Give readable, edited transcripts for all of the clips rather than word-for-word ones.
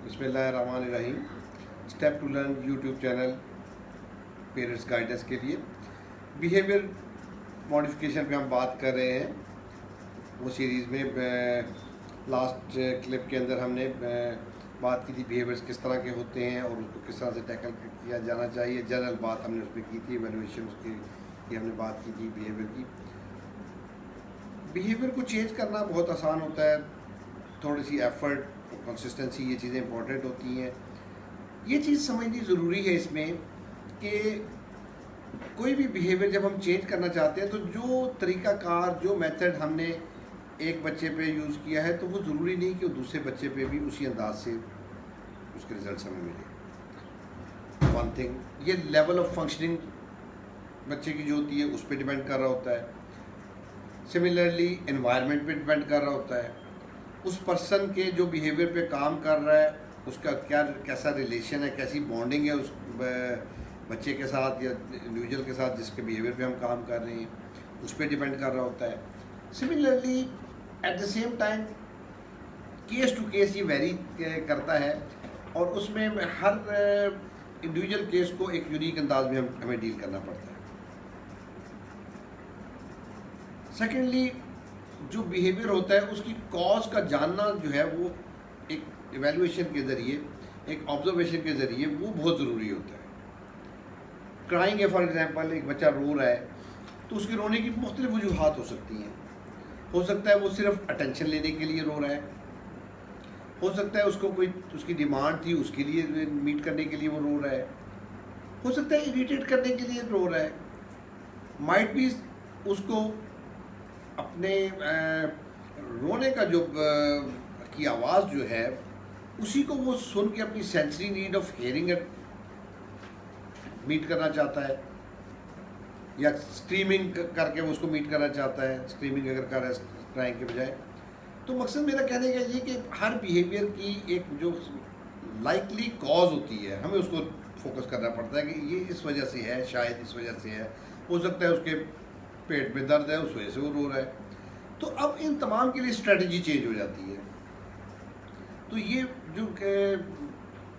बिस्मिल्लाहिर्रहमानिर्रहीम। Step to learn YouTube channel parents guidance के लिए बिहेवियर मॉडिफिकेशन पे हम बात कर रहे हैं। वो सीरीज़ में लास्ट क्लिप के अंदर हमने बात की थी बिहेवियर्स किस तरह के होते हैं और उसको किस तरह से टैकल किया जाना चाहिए। जनरल बात हमने उस पर की थी, इवैल्यूएशन उसकी की हमने बात की थी बिहेवियर की। बिहेवियर को चेंज करना बहुत आसान होता है, थोड़ी सी एफर्ट, कंसिस्टेंसी, ये चीज़ें इंपॉर्टेंट होती हैं। ये चीज़ समझनी ज़रूरी है इसमें कि कोई भी बिहेवियर जब हम चेंज करना चाहते हैं तो जो तरीक़ाकार, जो मेथड हमने एक बच्चे पे यूज़ किया है तो वो ज़रूरी नहीं कि वो दूसरे बच्चे पे भी उसी अंदाज से उसके रिजल्ट हमें मिले। वन थिंग, ये लेवल ऑफ फंक्शनिंग बच्चे की जो होती है उस पर डिपेंड कर रहा होता है। सिमिलरली एनवायरनमेंट पे डिपेंड कर रहा होता है। उस पर्सन के जो बिहेवियर पे काम कर रहा है उसका कैसा रिलेशन है, कैसी बॉन्डिंग है उस बच्चे के साथ या इंडिविजुअल के साथ जिसके बिहेवियर पे हम काम कर रहे हैं, उस पर डिपेंड कर रहा होता है। Similarly at the same time case to case ये वेरी करता है और उसमें हर इंडिविजुअल केस को एक यूनिक अंदाज में हमें डील करना पड़ता है। सेकेंडली, जो बिहेवियर होता है उसकी कॉज का जानना जो है वो एक इवैल्यूएशन के ज़रिए, एक ऑब्जर्वेशन के ज़रिए वो बहुत ज़रूरी होता है। क्राइंग है फॉर एग्जांपल, एक बच्चा रो रहा है तो उसके रोने की मुख्तलिफ वजूहात हो सकती हैं। हो सकता है वो सिर्फ अटेंशन लेने के लिए रो रहा है, हो सकता है उसको कोई उसकी डिमांड थी उसके लिए मीट करने के लिए वो रो रहा है, हो सकता है इरिटेट करने के लिए रो रहा है, माइट भी उसको अपने रोने का जो की आवाज़ जो है उसी को वो सुन के अपनी sensory need of hearing meet करना चाहता है या स्क्रीमिंग करके वो उसको मीट करना चाहता है, स्क्रीमिंग अगर कर रहा है क्राइंग के बजाय। तो मकसद मेरा कहने का ये कि हर बिहेवियर की एक जो लाइकली कॉज होती है हमें उसको फोकस करना पड़ता है कि ये इस वजह से है, शायद इस वजह से है, हो सकता है उसके पेट में दर्द है उस वजह से वो रो रहा है। तो अब इन तमाम के लिए स्ट्रेटजी चेंज हो जाती है। तो ये जो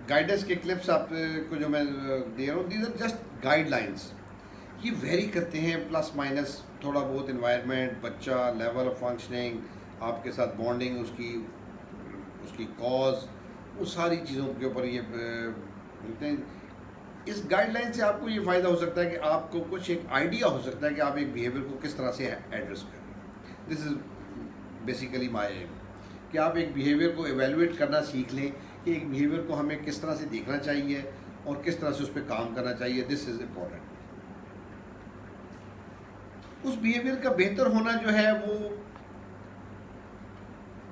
गाइडेंस के क्लिप्स आपको जो मैं दे रहा हूँ, दीज आर जस्ट गाइडलाइंस। ये वेरी करते हैं प्लस माइनस थोड़ा बहुत, एनवायरनमेंट, बच्चा, लेवल ऑफ फंक्शनिंग, आपके साथ बॉन्डिंग, उसकी कॉज, वो सारी चीज़ों के ऊपर ये बोलते हैं। इस गाइडलाइन से आपको ये फ़ायदा हो सकता है कि आपको कुछ एक आइडिया हो सकता है कि आप एक बिहेवियर को किस तरह से एड्रेस करें। This is basically my aim कि आप एक बिहेवियर को एवेलुएट करना सीख लें कि एक बिहेवियर को हमें किस तरह से देखना चाहिए और किस तरह से उस पर काम करना चाहिए। This is important. उस बिहेवियर का बेहतर होना जो है वो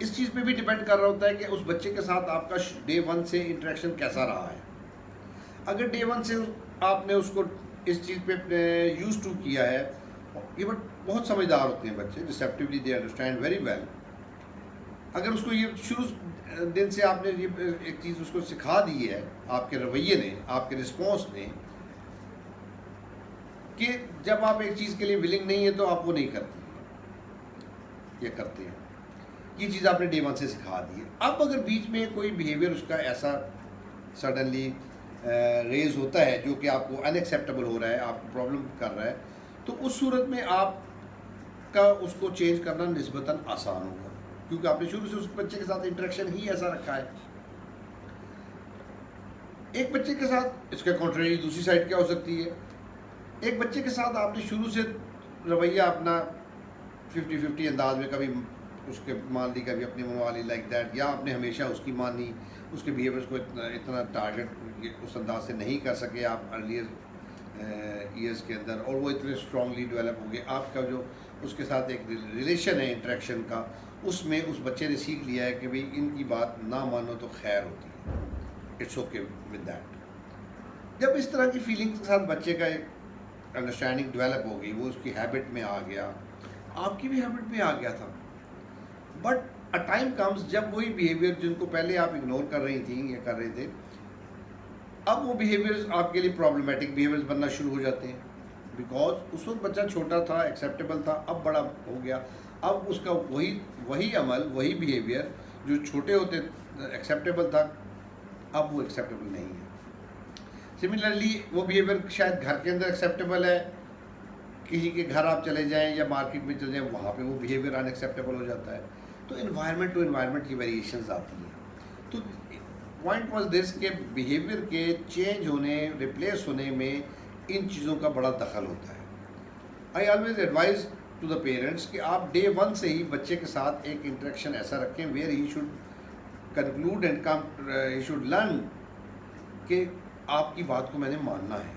इस चीज़ पे भी डिपेंड कर रहा होता है कि उस बच्चे के साथ आपका डे वन से इंटरेक्शन कैसा रहा है। अगर डे वन से आपने उसको इस चीज़ पे यूज टू किया है, ये बहुत समझदार होते हैं बच्चे, रिसेप्टिवली दे अंडरस्टैंड वेरी वेल। अगर उसको ये शुरू दिन से आपने ये एक चीज़ उसको सिखा दी है आपके रवैये ने, आपके रिस्पॉन्स ने, कि जब आप एक चीज़ के लिए विलिंग नहीं है तो आप वो नहीं करती, ये करते हैं। ये चीज़ आपने डे वन से सिखा दी है। अब अगर बीच में कोई बिहेवियर उसका ऐसा सडनली रेज होता है जो कि आपको अनएक्सेप्टेबल हो रहा है, आपको प्रॉब्लम कर रहा है, तो उस सूरत में आपका उसको चेंज करना निस्बतन आसान होगा क्योंकि आपने शुरू से उस बच्चे के साथ इंटरेक्शन ही ऐसा रखा है। एक बच्चे के साथ इसके कॉन्ट्रेरी दूसरी साइड क्या हो सकती है, एक बच्चे के साथ आपने शुरू से रवैया अपना 50-50 अंदाज में, कभी उसके मान ली, कभी अपनी मनवा ली, लाइक दैट, या आपने हमेशा उसकी मानी, उसके बिहेवियर्स को इतना टारगेट उस अंदाज से नहीं कर सके आप अर्लियर ईयर्स के अंदर, और वो इतने स्ट्रांगली डेवलप हो गए। आपका जो उसके साथ एक रिलेशन है इंटरेक्शन का, उसमें उस बच्चे ने सीख लिया है कि भाई इनकी बात ना मानो तो खैर होती है, इट्स ओके विद दैट। जब इस तरह की फीलिंग के साथ बच्चे का एक अंडरस्टैंडिंग डेवलप हो गई, वो उसकी हैबिट में आ गया, आपकी भी हैबिट में आ गया था, बट अ टाइम कम्स जब वही बिहेवियर जिनको पहले आप इग्नोर कर रही थी या कर रहे थे, अब वो बिहेवियर्स आपके लिए प्रॉब्लमेटिक बिहेवियर्स बनना शुरू हो जाते हैं। बिकॉज उस वक्त बच्चा छोटा था, एक्सेप्टेबल था, अब बड़ा हो गया, अब उसका वही अमल, वही बिहेवियर जो छोटे होते एक्सेप्टेबल था, अब वो एक्सेप्टेबल नहीं है। सिमिलरली वो बिहेवियर शायद घर के अंदर एक्सेप्टेबल है, किसी के घर आप चले जाएं या मार्केट में चले जाएं वहाँ पे वो बिहेवियर अनएक्सेप्टेबल हो जाता है। तो इन्वायरमेंट टू इन्वायरमेंट की वेरिएशंस आती हैं। तो पॉइंट वाज दिस के बिहेवियर के चेंज होने, रिप्लेस होने में इन चीज़ों का बड़ा दखल होता है। I always advise to the parents कि आप डे वन से ही बच्चे के साथ एक इंटरेक्शन ऐसा रखें where he should conclude and come, he should learn कि आपकी बात को मैंने मानना है।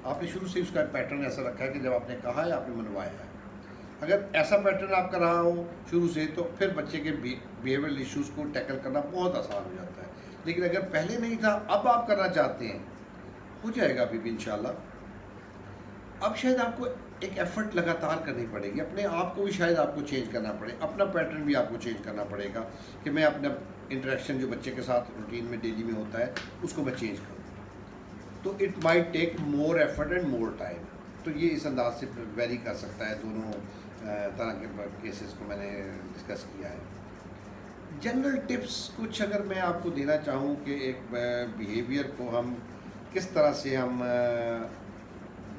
आपने शुरू से उसका पैटर्न ऐसा रखा है कि जब आपने कहा है आपने मनवाया है। अगर ऐसा पैटर्न आपका रहा हो शुरू से तो फिर बच्चे के बिहेवियरल इश्यूज़ को टैकल करना बहुत आसान हो जाता है। लेकिन अगर पहले नहीं था, अब आप करना चाहते हैं, हो जाएगा अभी भी इंशाल्लाह। अब शायद आपको एक एफर्ट लगातार करनी पड़ेगी, अपने आप को भी शायद आपको चेंज करना पड़े, अपना पैटर्न भी आपको चेंज करना पड़ेगा कि मैं अपना इंटरेक्शन जो बच्चे के साथ रूटीन में डेली में होता है उसको मैं चेंज करूँ। तो it might take more effort and more time. तो ये इस अंदाज से वेरी कर सकता है। दोनों तरह के केसेस को मैंने डिस्कस किया है। जनरल टिप्स कुछ अगर मैं आपको देना चाहूँ कि एक बिहेवियर को हम किस तरह से हम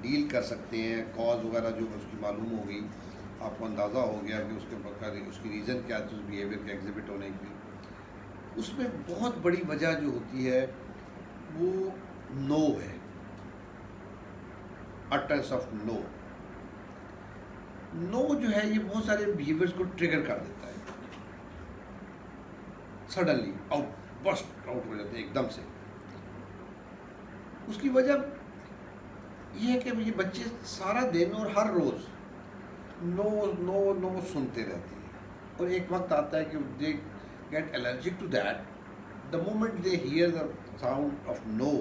डील कर सकते हैं, कॉज वगैरह जो उसकी मालूम होगी, आपको अंदाज़ा हो गया कि उसकी रीज़न क्या है उस बिहेवियर के एग्जिबिट होने की। उसमें बहुत बड़ी वजह जो होती है वो नो है, अटरेंस ऑफ नो। नो जो है ये बहुत सारे बिहेवियर्स को ट्रिगर कर देता है, सडनली बस्ट आउट हो जाते हैं एकदम से। उसकी वजह ये है कि ये बच्चे सारा दिन और हर रोज़ नो नो नो सुनते रहते हैं और एक वक्त आता है कि they get allergic to that. The moment they hear the sound of no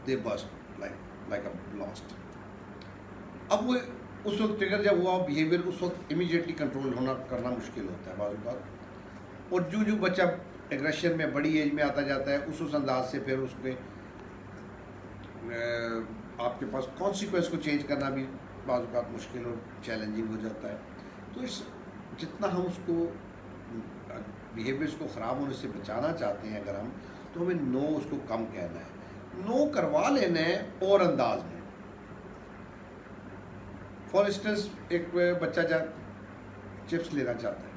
they burst like a blast. अब वो उस वक्त ट्रिगर जब हुआ बिहेवियर उस वक्त इमीडिएटली कंट्रोल होना करना मुश्किल होता है बाज़ बात। और जो जो बच्चा एग्रेशन में बड़ी एज में आता जाता है उस अंदाज से फिर उसके आपके पास कॉन्सिक्वेंस को चेंज करना भी बाज़ बात मुश्किल और चैलेंजिंग हो जाता है। तो इस जितना हम उसको बिहेवियर्स को ख़राब होने से बचाना चाहते हैं अगर हम, तो हमें नो उसको कम कहना है, नो करवा लेना है और अंदाज में। फॉर इंस्टेंस एक बच्चा चिप्स लेना चाहता है,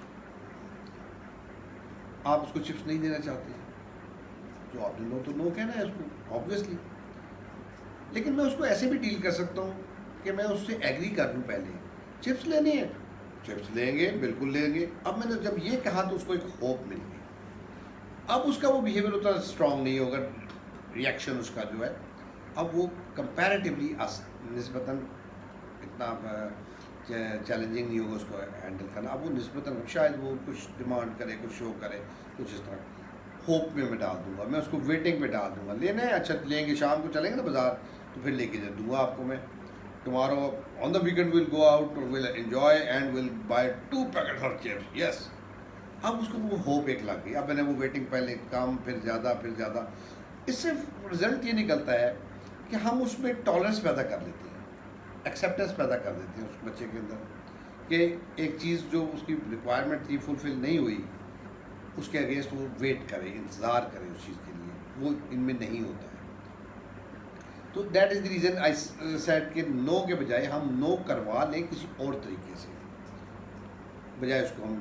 आप उसको चिप्स नहीं देना चाहते हैं, तो आपने नो तो नो कहना है उसको ऑब्वियसली। लेकिन मैं उसको ऐसे भी डील कर सकता हूँ कि मैं उससे एग्री कर लूँ, पहले चिप्स लेनी है चिप्स लेंगे, बिल्कुल लेंगे। अब मैंने जब ये कहा तो उसको एक होप मिल गई। अब उसका वो बिहेवियर उतना स्ट्रांग नहीं होगा, रिएक्शन उसका जो है अब वो कंपैरेटिवली निस्बतन इतना चैलेंजिंग नहीं होगा उसको हैंडल करना। अब वो निस्बतन शायद वो कुछ डिमांड करे, कुछ शो करे, कुछ इस तरह होप में मैं डाल दूंगा, मैं उसको वेटिंग में डाल दूंगा। लेना है अच्छा लेंगे, शाम को चलेंगे ना बाज़ार तो फिर लेके जा दूंगा आपको मैं। Tomorrow on the weekend will go out, will enjoy and will buy 2 packets of chips, yes. अब उसको वो होप एक लग गई। अब मैंने वो वेटिंग पहले कम फिर ज़्यादा। इससे रिजल्ट ये निकलता है कि हम उसमें टॉलरेंस पैदा कर लेते हैं, एक्सेप्टेंस पैदा कर देते हैं उस बच्चे के अंदर कि एक चीज़ जो उसकी रिक्वायरमेंट थी फुलफिल नहीं हुई, उसके अगेंस्ट वो वेट करे, इंतज़ार करे उस चीज़ के लिए, वो इनमें नहीं होता है। तो that is the reason I said कि नो के बजाय हम नो करवा लें किसी और तरीके से, बजाय उसको हम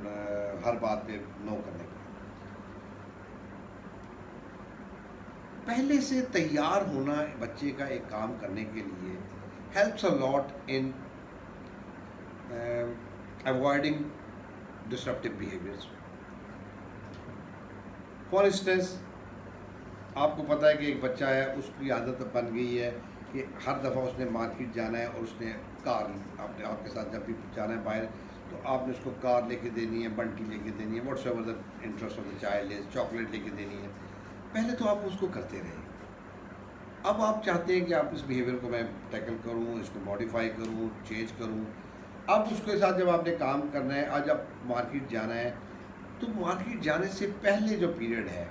हर बात पे नो करने का। पहले से तैयार होना बच्चे का एक काम करने के लिए helps a lot in avoiding disruptive behaviours. For instance आपको पता है कि एक बच्चा है, उसकी आदत बन गई है कि हर दफ़ा उसने मार्केट जाना है और उसने कार आपके साथ जब भी जाना है बाहर तो आपने उसको कार लेके देनी है, बंटी लेके देनी है, what's ever the interest of the child is, chocolate लेके देनी है। पहले तो आप उसको करते रहे, अब आप चाहते हैं कि आप इस बिहेवियर को मैं टैकल करूँ, इसको मॉडिफाई करूँ, चेंज करूँ। अब उसके साथ जब आपने काम करना है, आज आप मार्केट जाना है, तो मार्केट जाने से पहले जो पीरियड है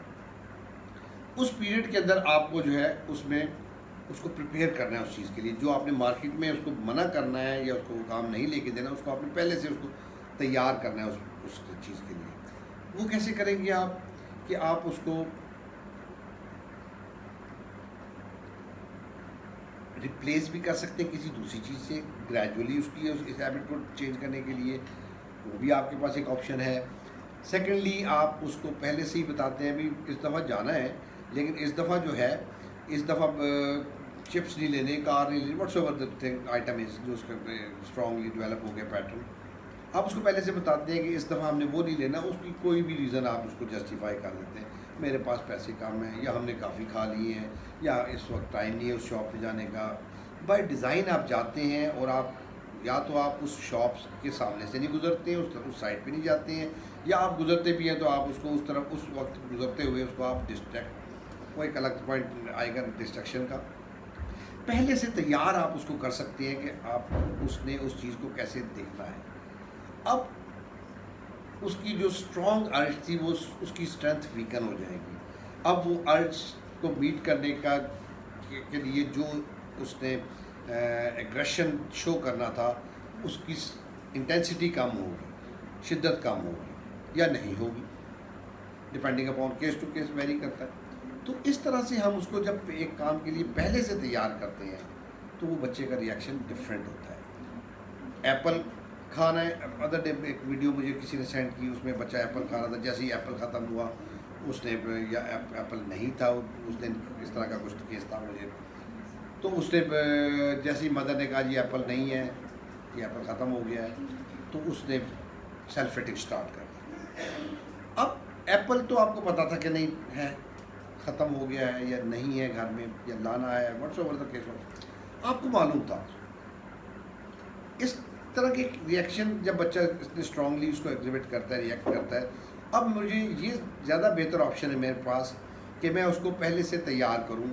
उस पीरियड के अंदर आपको जो है उसमें उसको प्रिपेयर करना है उस चीज़ के लिए। जो आपने मार्केट में उसको मना करना है या उसको काम नहीं लेके देना, उसको आपने पहले से उसको तैयार करना है उस चीज़ के लिए। वो कैसे करेंगे आप कि आप उसको रिप्लेस भी कर सकते हैं किसी दूसरी चीज़ से ग्रेजुअली, उसकी इस हैबिट को चेंज करने के लिए, वो भी आपके पास एक ऑप्शन है। सेकेंडली, आप उसको पहले से ही बताते हैं भी इस दफ़ा जाना है, लेकिन इस दफ़ा जो है, इस दफ़ा चिप्स नहीं लेने, कार नहीं लेनी, what's ever the thing item is जो उसका स्ट्रांगली डेवलप हो गया पैटर्न, आप उसको पहले से बताते हैं कि इस दफ़ा हमने वो नहीं लेना। उसकी कोई भी रीज़न आप उसको जस्टिफाई कर देते हैं, मेरे पास पैसे कम हैं, या हमने काफ़ी खा लिए हैं, या इस वक्त टाइम नहीं है उस शॉप पे जाने का। बाय डिज़ाइन आप जाते हैं और आप या तो आप उस शॉप के सामने से नहीं गुजरते हैं, उस साइड पे नहीं जाते हैं, या आप गुजरते भी हैं तो आप उसको उस तरफ उस वक्त गुजरते हुए उसको आप डिस्ट्रैक्ट, वो एक अलग पॉइंट आएगा डिस्ट्रैक्शन का। पहले से तैयार आप उसको कर सकते हैं कि आप उसने उस चीज़ को कैसे देखना है। अब उसकी जो स्ट्रॉन्ग अर्ज थी वो उसकी स्ट्रेंथ वीकन हो जाएगी। अब वो अर्ज को मीट करने का के लिए जो उसने एग्रेशन शो करना था, उसकी इंटेंसिटी कम होगी, शिद्दत कम होगी या नहीं होगी, depending upon case to case vary करता है। तो इस तरह से हम उसको जब एक काम के लिए पहले से तैयार करते हैं तो वो बच्चे का रिएक्शन डिफरेंट होता है। एप्पल खाना है, अदर डे एक वीडियो मुझे किसी ने सेंड की, उसमें बच्चा एप्पल खा रहा था, जैसे ही एप्पल ख़त्म हुआ उसने, या एप्पल नहीं था उस दिन, इस तरह का कुछ केस था मुझे, तो उसने जैसे ही मदर ने कहा ये एप्पल नहीं है, ये एप्पल ख़त्म हो गया है, तो उसने सेल्फ रेटिंग स्टार्ट कर दी। अब एप्पल तो आपको पता था कि नहीं है, ख़त्म हो गया है या नहीं है घर में, या लाना है, व्हाट्स ओवर द केस हो, आपको मालूम था। इस तरह के रिएक्शन जब बच्चा इतने स्ट्रांगली उसको एग्जिबिट करता है, रिएक्ट करता है, अब मुझे ये ज़्यादा बेहतर ऑप्शन है मेरे पास कि मैं उसको पहले से तैयार करूं।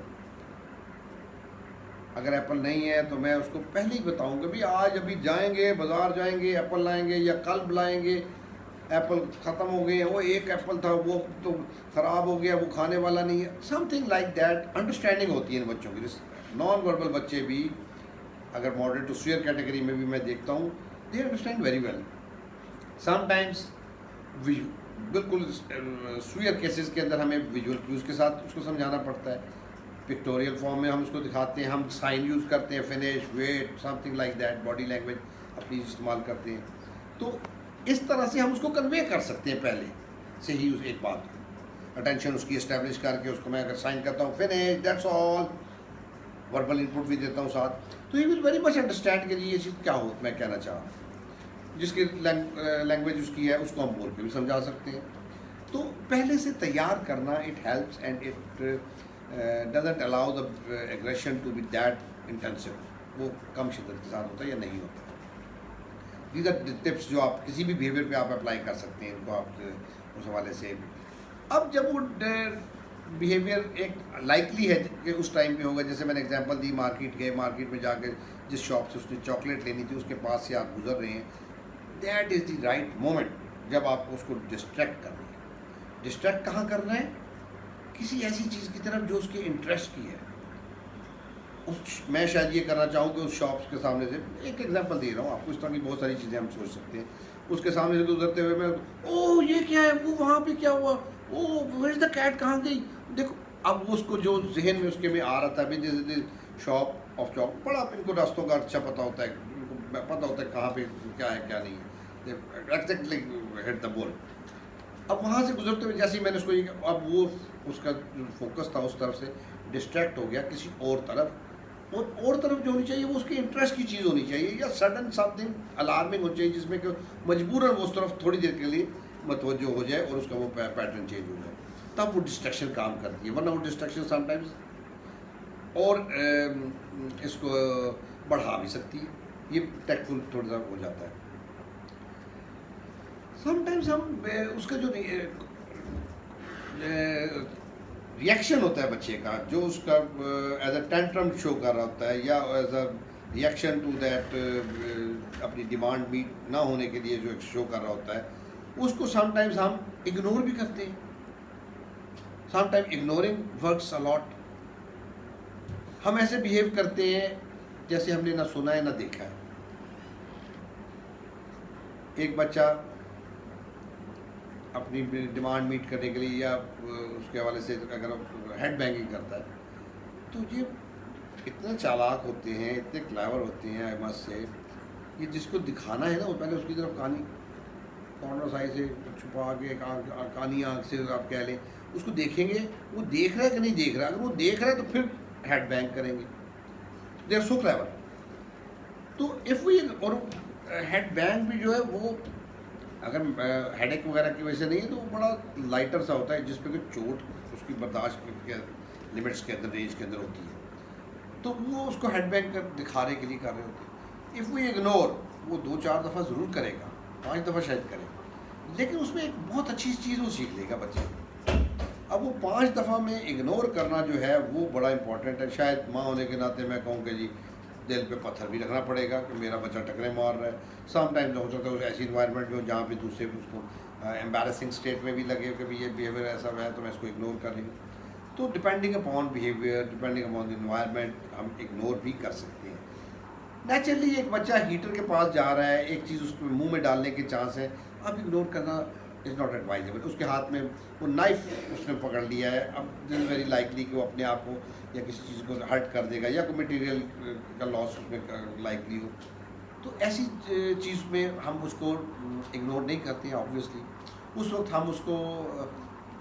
अगर एप्पल नहीं है तो मैं उसको पहले ही बताऊंगा भी आज अभी जाएंगे, बाज़ार जाएंगे, एप्पल लाएंगे, या कल बुलाएंगे, एप्पल ख़त्म हो गए हैं, वो एक एप्पल था वो तो ख़राब हो गया, वो खाने वाला नहीं है, समथिंग लाइक दैट। अंडरस्टैंडिंग होती है इन बच्चों की। नॉन वर्बल बच्चे भी, अगर मॉडरेट टू सीवियर कैटेगरी में भी मैं देखता हूँ, they understand very well. Sometimes बिल्कुल सीवियर केसेस के अंदर हमें विजुअल क्यूज़ के साथ उसको समझाना पड़ता है, पिक्टोरियल फॉर्म में हम उसको दिखाते हैं, हम साइन यूज़ करते हैं, finish, wait, something like that, body language अपनी इस्तेमाल करते हैं। तो इस तरह से हम उसको कन्वे कर सकते हैं पहले से ही उस एक बात को, अटेंशन उसकी इस्टेब्लिश करके उसको मैं अगर साइन करता हूँ finish, that's all, verbal input भी देता हूँ साथ, तो he will very much understand कि ये चीज़ क्या हो मैं कहना चाह रहा हूँ। जिसकी लैंग्वेज उसकी है उसको हम बोल के भी समझा सकते हैं। तो पहले से तैयार करना, it helps and it doesn't allow the aggression to be that intensive, वो कम शिद्दत के साथ होता है या नहीं होता। दीज आर टिप्स जो आप किसी भी बिहेवियर पे आप अप्लाई कर सकते हैं, इनको आप उस हवाले से। अब जब वो बिहेवियर एक लाइकली है कि उस टाइम पे होगा, जैसे मैंने एग्जांपल दी, मार्केट गए, मार्केट में जाकर जिस शॉप से उसने चॉकलेट लेनी थी उसके पास से आप गुजर रहे हैं, that is the right moment जब आप उसको डिस्ट्रैक्ट कर रहे हैं। डिस्ट्रैक्ट कहाँ कर रहे हैं? किसी ऐसी चीज़ की तरफ जो उसके इंटरेस्ट की है। मैं शायद ये करना चाहूँ कि उस शॉप्स के सामने से, एक एग्जांपल दे रहा हूँ आपको, इस तरह की बहुत सारी चीज़ें हम सोच सकते हैं। उसके सामने से गुजरते हुए मैं, ओह ये क्या है, वो वहाँ पे क्या हुआ, ओह वेयर इज द कैट, कहाँ गई, देखो। अब वो उसको जो जहन में उसके में आ रहा था, जैसे शॉप ऑफ चॉक, बड़ा इनको रास्तों का अच्छा पता होता है, इनको पता होता है कहाँ पे क्या है क्या नहीं है, एग्जैक्टली हिट द बॉल। अब वहाँ से गुजरते हुए जैसे ही मैंने उसको अब वो उसका जो फोकस था उस तरफ से डिस्ट्रैक्ट हो गया किसी और तरफ, और तरफ जो होनी चाहिए वो उसके इंटरेस्ट की चीज़ होनी चाहिए, या सडन समथिंग अलार्मिंग होनी चाहिए जिसमें कि मजबूरन वो उस तरफ थोड़ी देर के लिए मतवज्जो हो जाए और उसका वो पैटर्न चेंज हो जाए, तब वो डिस्ट्रैक्शन काम करती है। वरना वो डिस्ट्रैक्शन समटाइम्स और इसको बढ़ा भी सकती है, ये टेक्टफुल थोड़ा सा हो जाता है। समटाइम्स हम उसका जो रिएक्शन होता है बच्चे का, जो उसका एज अ टेंट्रम शो कर रहा होता है, या as a reaction to that अपनी डिमांड मीट ना होने के लिए जो एक शो कर रहा होता है, उसको समटाइम्स हम इग्नोर भी करते हैं। Sometime ignoring works a lot. हम ऐसे बिहेव करते हैं जैसे हमने ना सुना है ना देखा है। एक बच्चा अपनी डिमांड मीट करने के लिए या उसके हवाले से अगर हेड बैंगिंग करता है, तो ये इतने चालाक होते हैं, इतने क्लेवर होते हैं, आई मस्ट से, ये जिसको दिखाना है ना वो पहले उसकी तरफ कानी कॉर्नर साइड से छुपा के एक कानी आँख से आप कह लें उसको देखेंगे, वो देख रहा है कि नहीं देख रहा है। अगर वो देख रहा है तो फिर हेड बैंग करेंगे। They are so clever. तो इफ़ वी और हेड बैंग भी जो है वो अगर हेडेक वगैरह की वजह से नहीं है तो वो बड़ा लाइटर सा होता है, जिस पे कि चोट उसकी बर्दाश्त के लिमिट्स के अंदर, रेंज के अंदर होती है, तो वो उसको हेड बैंग कर दिखाने के लिए कर रहे होते हैं। इफ़ वी इग्नोर, वो 2-4 दफ़ा ज़रूर करेगा, 5 दफ़ा शायद करेगा, लेकिन उसमें एक बहुत अच्छी चीज़ वो सीख लेगा बच्चे। अब वो 5 दफ़ा में इग्नोर करना जो है वो बड़ा इंपॉर्टेंट है। शायद माँ होने के नाते मैं कहूँ कि जी दिल पे पत्थर भी रखना पड़ेगा कि मेरा बच्चा टकरे मार रहा है। सम टाइम्स हो सकता है ऐसी इन्वायरमेंट में हो जहाँ पे दूसरे भी उसको एम्बैरेसिंग स्टेट में भी लगे कि भाई ये बिहेवियर ऐसा है तो मैं इसको इग्नोर कर रही हूँ। तो depending upon behaviour, depending upon the environment, हम इग्नोर भी कर सकते हैं। नेचुरली एक बच्चा हीटर के पास जा रहा है, एक चीज़ उसको मुंह में डालने के चांस है, अब इग्नोर करना इज़ नॉट एडवाइजेबल। उसके हाथ में वो नाइफ उसने पकड़ लिया है, अब दिस वेरी लाइकली कि वो अपने आप को या किसी चीज़ को हर्ट कर देगा या कोई मटेरियल का लॉस उसमें लाइकली हो। तो ऐसी चीज़ में हम उसको इग्नोर नहीं करते हैं ऑब्वियसली। उस वक्त हम उसको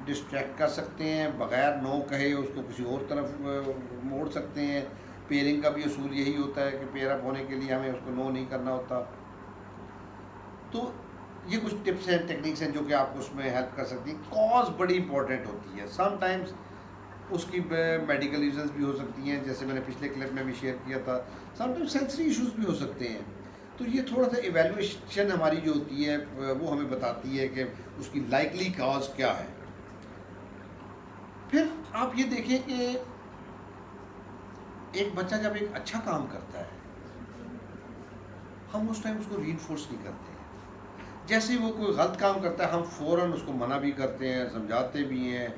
डिस्ट्रैक्ट कर सकते हैं, बग़ैर नो कहे उसको किसी और तरफ मोड़ सकते हैं। पेयरिंग का भी असूल यही होता है कि पेयर अप होने के लिए हमें उसको नो नहीं करना होता। तो ये कुछ टिप्स हैं, टेक्निक्स हैं जो कि आपको उसमें हेल्प कर सकती हैं। कॉज बड़ी इंपॉर्टेंट होती है। समटाइम्स उसकी मेडिकल रीजंस भी हो सकती हैं, जैसे मैंने पिछले क्लिप में भी शेयर किया था। समटाइम्स सेंसरी इश्यूज भी हो सकते हैं। तो ये थोड़ा सा इवेल्युएशन हमारी जो होती है वो हमें बताती है कि उसकी लाइकली कॉज क्या है। फिर आप ये देखें कि एक बच्चा जब एक अच्छा काम करता है हम उस टाइम उसको रीइंफोर्स नहीं करते हैं। जैसे ही वो कोई गलत काम करता है हम फ़ौरन उसको मना भी करते हैं, समझाते भी हैं।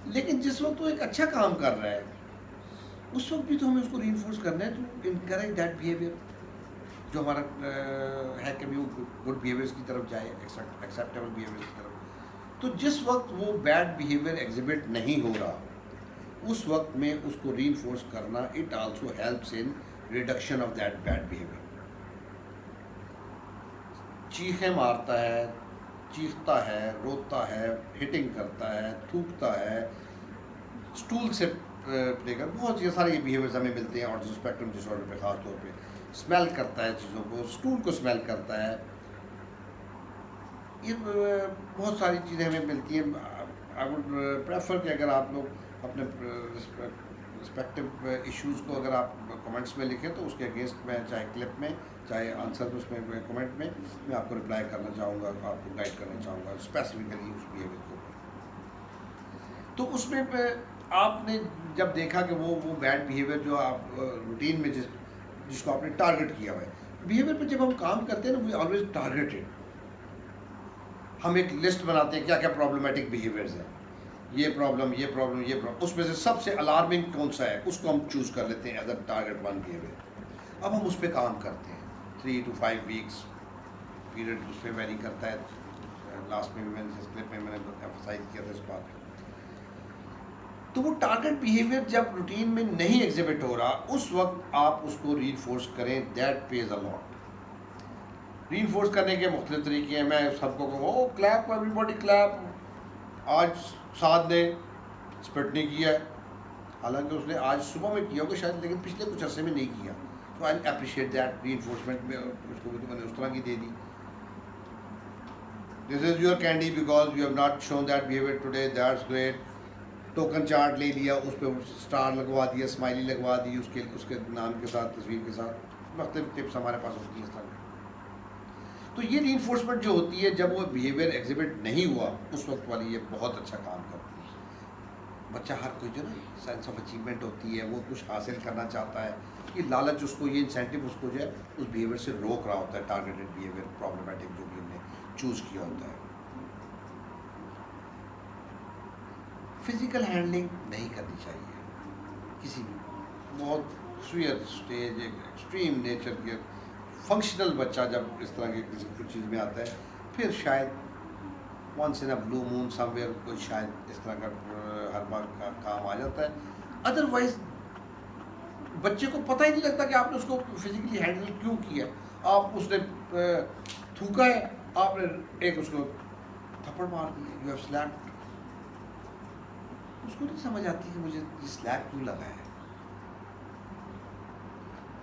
लेकिन जिस वक्त वो एक अच्छा काम कर रहा है उस वक्त भी तो हमें उसको रीइंफोर्स करना है टू इनकरेज दैट बिहेवियर जो हमारा है कि वो गुड बिहेवियर्स की तरफ जाए, एक्सेप्टेबल बिहेवियर की तरफ। तो जिस वक्त वो बैड बिहेवियर एग्जिबिट नहीं हो रहा उस वक्त में उसको रीइंफोर्स करना it also helps in reduction of that bad behaviour. चीखें मारता है, चीखता है, रोता है, हिटिंग करता है, थूकता है, स्टूल से लेकर बहुत ये सारे ये बिहेवियर्स हमें मिलते हैं ऑटिज्म स्पेक्ट्रम डिसऑर्डर पे ख़ास तौर पे। स्मेल करता है चीज़ों को, स्टूल को स्मेल करता है, ये बहुत सारी चीज़ें हमें मिलती हैं। आई वुड प्रेफर कि अगर आप लोग अपने रिस्पेक्टिव इश्यूज़ को अगर आप कमेंट्स में लिखें तो उसके अगेंस्ट में चाहे क्लिप में चाहे आंसर में उसमें कमेंट में मैं आपको रिप्लाई करना चाहूँगा, आपको गाइड करना चाहूँगा स्पेसिफिकली उस बिहेवियर को। तो उसमें आपने जब देखा कि वो बैड बिहेवियर जो आप रूटीन में जिसको आपने टारगेट किया हुआ है, बिहेवियर पे जब हम काम करते हैं ना वी ऑलवेज टारगेटेड। हम एक लिस्ट बनाते हैं क्या क्या प्रॉब्लमेटिक बिहेवियर्स हैं, ये प्रॉब्लम, ये प्रॉब्लम, ये प्रॉब्लम, उसमें से सबसे अलार्मिंग कौन सा है उसको हम चूज़ कर लेते हैं as a target one behaviour. अब हम उस पर काम करते हैं 3 to 5 वीक्स पीरियड उस पर वेरी करता है। लास्ट में भी मैंने जिस क्लिप में मैंने एम्फसाइज किया था इस बात पर। तो वो टारगेट बिहेवियर जब रूटीन में नहीं एग्जिबिट हो रहा उस वक्त आप उसको रीइंफोर्स करें, that page a lot. Reinforce करने के मुख्तलिफ तरीके हैं। मैं सबको कहूँ ओ क्लैप, एवरीबॉडी क्लैप। आज साद ने स्पिट नहीं किया है, हालांकि उसने आज सुबह में किया होगा शायद, लेकिन पिछले कुछ अरसे में नहीं किया। तो आई अप्रिशिएट दैट रीइंफोर्समेंट में उसको भी तो मैंने उस तरह की दे दी। This is your candy because you have not shown that behaviour today, that's great. Token chart ले लिया, उस पर स्टार लगवा दिया, स्माइली लगवा दी उसके नाम के साथ, तस्वीर के साथ। मुख्तलिफ टिप्स हमारे पास होती हैं इस तरह। तो ये रीइंफोर्समेंट जो होती है जब वो बिहेवियर एग्जिबिट नहीं हुआ उस वक्त वाली ये बहुत अच्छा काम करती है। बच्चा हर कोई जो ना सेंस ऑफ अचीवमेंट होती है, वो कुछ हासिल करना चाहता है, ये लालच उसको, ये इंसेंटिव उसको जो है उस बिहेवियर से रोक रहा होता है। टारगेटेड बिहेवियर प्रॉब्लमेटिक जो भी हमने चूज़ किया होता है। फिज़िकल हैंडलिंग नहीं करनी चाहिए किसी भी बहुत सीवियर स्टेज, एक एक्सट्रीम नेचर के फंक्शनल बच्चा जब इस तरह के किसी कुछ चीज़ में आता है फिर शायद once in a blue moon somewhere कोई शायद इस तरह का हर बार का काम आ जाता है। अदरवाइज बच्चे को पता ही नहीं लगता कि आपने उसको फिजिकली हैंडल क्यों किया। आप उसने थूका है, आपने एक उसको थप्पड़ मार दिया, यू हैव स्लैप्ड। उसको नहीं समझ आती कि मुझे स्लैप क्यों लगा है,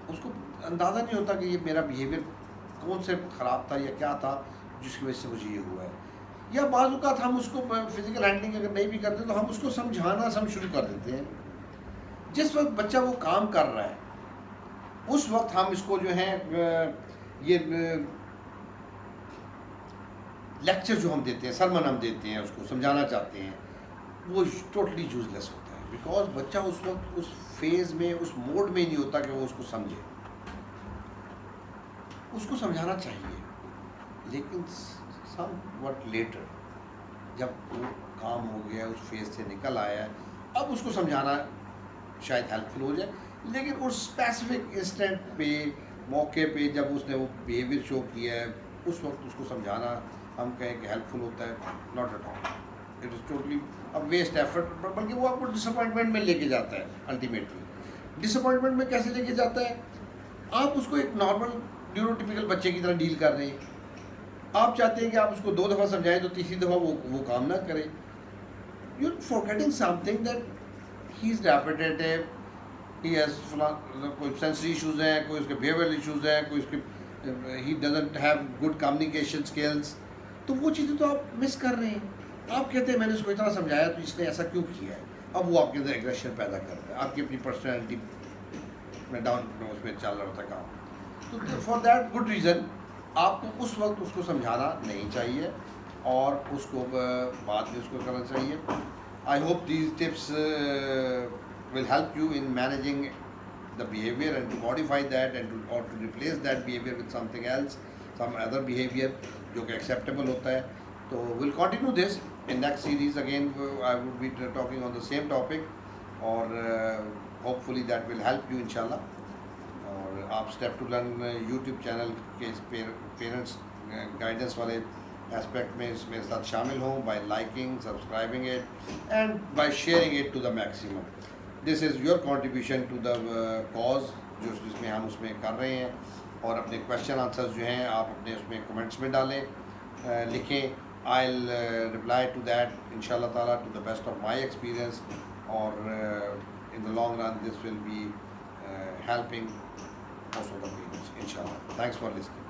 उसको अंदाज़ा नहीं होता कि ये मेरा बिहेवियर कौन से ख़राब था या क्या था जिसकी वजह से मुझे ये हुआ है। या बाज़ औक़ात हम उसको फिज़िकल हैंडलिंग अगर नहीं भी करते तो हम उसको समझाना शुरू कर देते हैं। जिस वक्त बच्चा वो काम कर रहा है उस वक्त हम इसको जो है ये लेक्चर जो हम देते हैं, सरमन हम देते हैं, उसको समझाना चाहते हैं, वो टोटली यूजलेस होता है। बिकॉज बच्चा उस वक्त उस फेज़ में, उस मोड में नहीं होता कि वो उसको समझे। उसको समझाना चाहिए, लेकिन सम व्हाट लेटर जब वो काम हो गया, उस फेज़ से निकल आया है, अब उसको समझाना शायद हेल्पफुल हो जाए। लेकिन उस स्पेसिफिक इंस्टेंट पे, मौके पे जब उसने वो बिहेवियर शो किया है, उस वक्त उसको समझाना हम कहें कि हेल्पफुल होता है, not at all. It is totally अब वेस्ट एफर्ट, बल्कि वो आपको डिसअपॉइंटमेंट में लेके जाता है। अल्टीमेटली डिसअपॉइंटमेंट में कैसे लेके जाता है, आप उसको एक नॉर्मल न्यूरोटिपिकल बच्चे की तरह डील कर रहे हैं। आप चाहते हैं कि आप उसको 2 दफ़ा समझाएं तो तीसरी दफ़ा वो काम ना करे। You are forgetting something that he is repetitive, he has कोई सेंसरी इशूज़ हैं, कोई उसके बिहेवियरल इशूज़ हैं, कोई उसके he doesn't have good communication skills. तो वो चीज़ें तो आप मिस कर रहे हैं। आप कहते हैं मैंने उसको इतना समझाया तो इसने ऐसा क्यों किया है। अब वो आपके अंदर एग्रेशन पैदा करता है, आपकी अपनी पर्सनैलिटी में डाउन उसमें चल रहा था काम। तो फॉर दैट गुड रीज़न आपको उस वक्त उसको समझाना नहीं चाहिए और उसको बाद में उसको करना चाहिए। I hope these tips will help you in managing the behavior and to modify that and or to replace that behavior with something else, some other behavior जो कि acceptable होता है। तो we'll continue this in next series again. I would be talking on the same topic और hopefully that will help you inshallah। और आप step to learn YouTube channel के इस पेरेंट्स गाइडेंस वाले एस्पेक्ट में मेरे साथ शामिल हों by liking, subscribing it and by sharing it to the maximum. This is your contribution to the cause जो जिसमें हम उसमें कर रहे हैं। और अपने क्वेश्चन आंसर्स जो हैं आप अपने उसमें कमेंट्स में डालें, लिखें। I will reply to that इंशाल्लाह ताला to the best of my experience. और in the long run this will be helping most of the parents inshallah. Thanks for listening.